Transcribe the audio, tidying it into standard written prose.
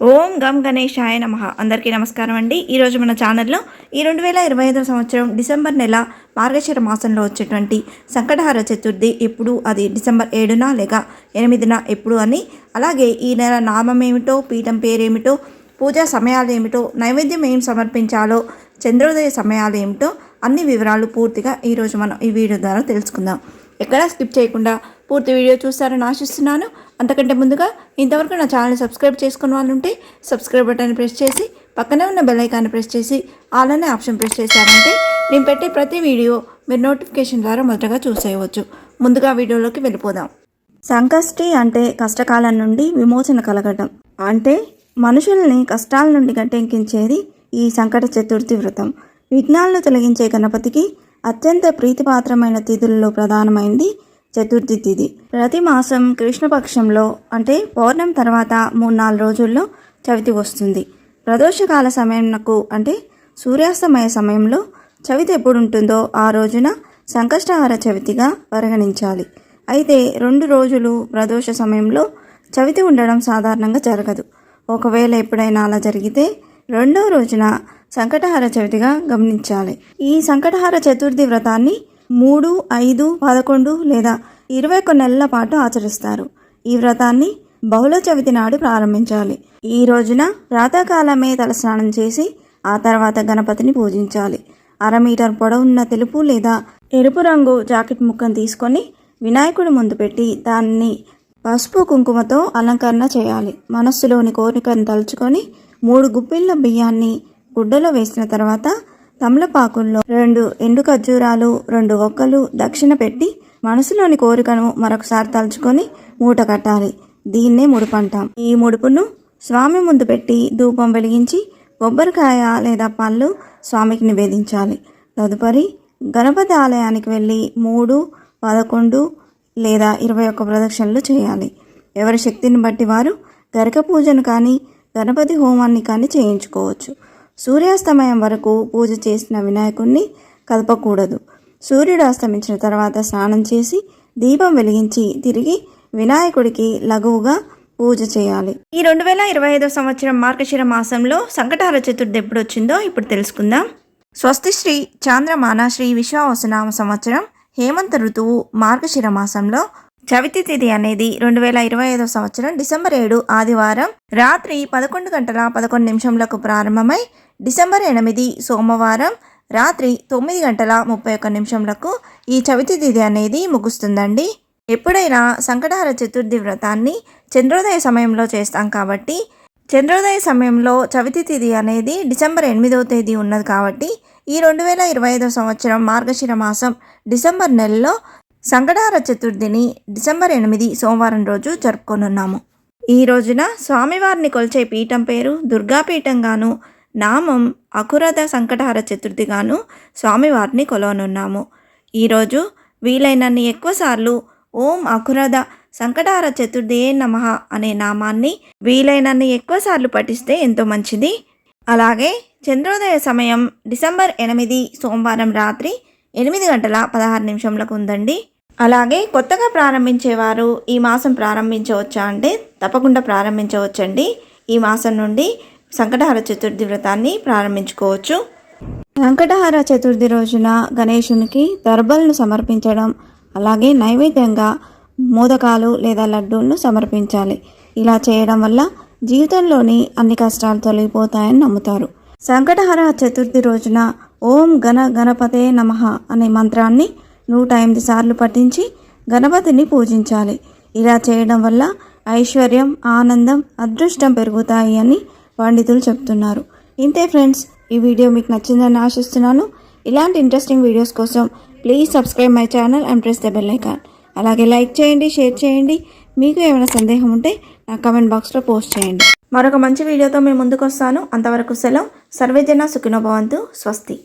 ఓం గం గణేశాయ నమః. అందరికీ నమస్కారం అండి. ఈరోజు మన ఛానల్లో ఈ 2025 సంవత్సరం డిసెంబర్ నెల మార్గశిర మాసంలో వచ్చేటువంటి సంకటహర చతుర్థి ఎప్పుడు, అది డిసెంబర్ 7న లేక 8న ఎప్పుడు అని, అలాగే ఈ నెల నామం ఏమిటో, పీఠం పేరేమిటో, పూజా సమయాలు ఏమిటో, నైవేద్యం ఏం సమర్పించాలో, చంద్రోదయ సమయాలు ఏమిటో అన్ని వివరాలు పూర్తిగా ఈరోజు మనం ఈ వీడియో ద్వారా తెలుసుకుందాం. ఎక్కడా స్కిప్ చేయకుండా పూర్తి వీడియో చూస్తారని ఆశిస్తున్నాను. అంతకంటే ముందుగా ఇంతవరకు నా ఛానల్ సబ్స్క్రైబ్ చేసుకున్న వాళ్ళు ఉంటే సబ్స్క్రైబ్ బటన్ ప్రెస్ చేసి పక్కనే ఉన్న బెల్ ఐకాన్ని ప్రెస్ చేసి ఆల్ అనే ఆప్షన్ ప్రెస్ చేశారంటే నేను పెట్టే ప్రతి వీడియో మీరు నోటిఫికేషన్ ద్వారా మొదటగా చూసేయవచ్చు. ముందుగా వీడియోలోకి వెళ్ళిపోదాం. సంకష్టి అంటే కష్టకాలం నుండి విమోచన కలగడం, అంటే మనుషుల్ని కష్టాల నుండి గట్టెక్కించేది ఈ సంకట చతుర్థి వ్రతం. విఘ్నాలను తొలగించే గణపతికి అత్యంత ప్రీతిపాత్రమైన తిథులలో ప్రధానమైంది చతుర్థి తిథి. ప్రతి మాసం కృష్ణపక్షంలో అంటే పౌర్ణమి తర్వాత 3-4 రోజుల్లో చవితి వస్తుంది. ప్రదోషకాల సమయంకు అంటే సూర్యాస్తమయ సమయంలో చవితి ఎప్పుడు ఉంటుందో ఆ రోజున సంకష్టహర చవితిగా పరిగణించాలి. అయితే 2 రోజులు ప్రదోష సమయంలో చవితి ఉండడం సాధారణంగా జరగదు. ఒకవేళ ఎప్పుడైనా అలా జరిగితే 2వ రోజున సంకటహర చవితిగా గమనించాలి. ఈ సంకటహర చతుర్థి వ్రతాన్ని 3, 5, 11 లేదా 21 నెలల పాటు ఆచరిస్తారు. ఈ వ్రతాన్ని బహుళ చవితి నాడు ప్రారంభించాలి. ఈ రోజున ప్రాతకాలమే తలస్నానం చేసి ఆ తర్వాత గణపతిని పూజించాలి. 1/2 మీటర్ పొడవున్న తెలుపు లేదా ఎరుపు రంగు జాకెట్ ముక్కను తీసుకొని వినాయకుడి ముందు పెట్టి దాన్ని పసుపు కుంకుమతో అలంకరణ చేయాలి. మనస్సులోని కోరికను తలుచుకొని 3 గుప్పిళ్ళ బియ్యాన్ని గుడ్డలో వేసిన తర్వాత తమలపాకుల్లో 2 ఎండు ఖర్జూరాలు, 2 ఒక్కలు దక్షిణ పెట్టి మనసులోని కోరికను మరొకసారి తలుచుకొని మూట కట్టాలి. దీన్నే ముడుపు అంటాం. ఈ ముడుపును స్వామి ముందు పెట్టి ధూపం వెలిగించి కొబ్బరికాయ లేదా పళ్ళు స్వామికి నివేదించాలి. తదుపరి గణపతి ఆలయానికి వెళ్ళి 3, 11 లేదా 21 ప్రదక్షిణలు చేయాలి. ఎవరి శక్తిని బట్టి వారు గరిక పూజను కానీ గణపతి హోమాన్ని కానీ చేయించుకోవచ్చు. సూర్యాస్తమయం వరకు పూజ చేసిన వినాయకుడిని కదపకూడదు. సూర్యుడు అస్తమించిన తర్వాత స్నానం చేసి దీపం వెలిగించి తిరిగి వినాయకుడికి లఘువుగా పూజ చేయాలి. ఈ 2025 సంవత్సరం మార్గశిర మాసంలో సంకటహర చతుర్థి ఎప్పుడు వచ్చిందో ఇప్పుడు తెలుసుకుందాం. స్వస్తి శ్రీ చాంద్రమాన శ్రీ విశ్వావసునామ సంవత్సరం హేమంత ఋతువు మార్గశిర మాసంలో చవితి తిథి అనేది 2025 సంవత్సరం డిసెంబర్ 7 ఆదివారం రాత్రి 11:11 ప్రారంభమై డిసెంబర్ 8 సోమవారం రాత్రి 9:31 ఈ చవితి తిథి అనేది ముగుస్తుందండి. ఎప్పుడైనా సంకటహర చతుర్థి వ్రతాన్ని చంద్రోదయ సమయంలో చేస్తాం కాబట్టి చంద్రోదయ సమయంలో చవితి తిథి అనేది డిసెంబర్ 8వ తేదీ ఉన్నది కాబట్టి ఈ 2025 సంవత్సరం మార్గశిర మాసం డిసెంబర్ నెలలో సంకటహర చతుర్థిని డిసెంబర్ 8 సోమవారం రోజు జరుపుకొనున్నాము. ఈ రోజున స్వామివారిని కొలిచే పీఠం పేరు దుర్గాపీఠంగాను, నామం అకురద సంకటహర చతుర్థిగాను స్వామివారిని కొలవనున్నాము. ఈరోజు వీలైనన్ని ఎక్కువసార్లు ఓం అకురద సంకటహర చతుర్థియే నమః అనే నామాన్ని వీలైనన్ని ఎక్కువసార్లు పఠిస్తే ఎంతో మంచిది. అలాగే చంద్రోదయ సమయం డిసెంబర్ 8 సోమవారం రాత్రి 8:16 ఉందండి. అలాగే కొత్తగా ప్రారంభించేవారు ఈ మాసం ప్రారంభించవచ్చా అంటే తప్పకుండా ప్రారంభించవచ్చండి. ఈ మాసం నుండి సంకటహర చతుర్థి వ్రతాన్ని ప్రారంభించుకోవచ్చు. సంకటహర చతుర్థి రోజున గణేశునికి దర్బలను సమర్పించడం, అలాగే నైవేద్యంగా మోదకాలు లేదా లడ్డూలను సమర్పించాలి. ఇలా చేయడం వల్ల జీవితంలోని అన్ని కష్టాలు తొలగిపోతాయని నమ్ముతారు. సంకటహర చతుర్థి రోజున ఓం గణపతే నమః అనే మంత్రాన్ని 108 సార్లు పఠించి గణపతిని పూజించాలి. ఇలా చేయడం వల్ల ఐశ్వర్యం, ఆనందం, అదృష్టం పెరుగుతాయి అని పండితులు చెప్తున్నారు. ఇంతే ఫ్రెండ్స్, ఈ వీడియో మీకు నచ్చిందని ఆశిస్తున్నాను. ఇలాంటి ఇంట్రెస్టింగ్ వీడియోస్ కోసం please subscribe my channel and press the bell icon. అలాగే లైక్ చేయండి, షేర్ చేయండి. మీకు ఏమైనా సందేహం ఉంటే నా కమెంట్ బాక్స్లో పోస్ట్ చేయండి. మరొక మంచి వీడియోతో మేము ముందుకు వస్తాను. అంతవరకు సెలవు. సర్వేజన సుఖినో భవంతు. స్వస్తి.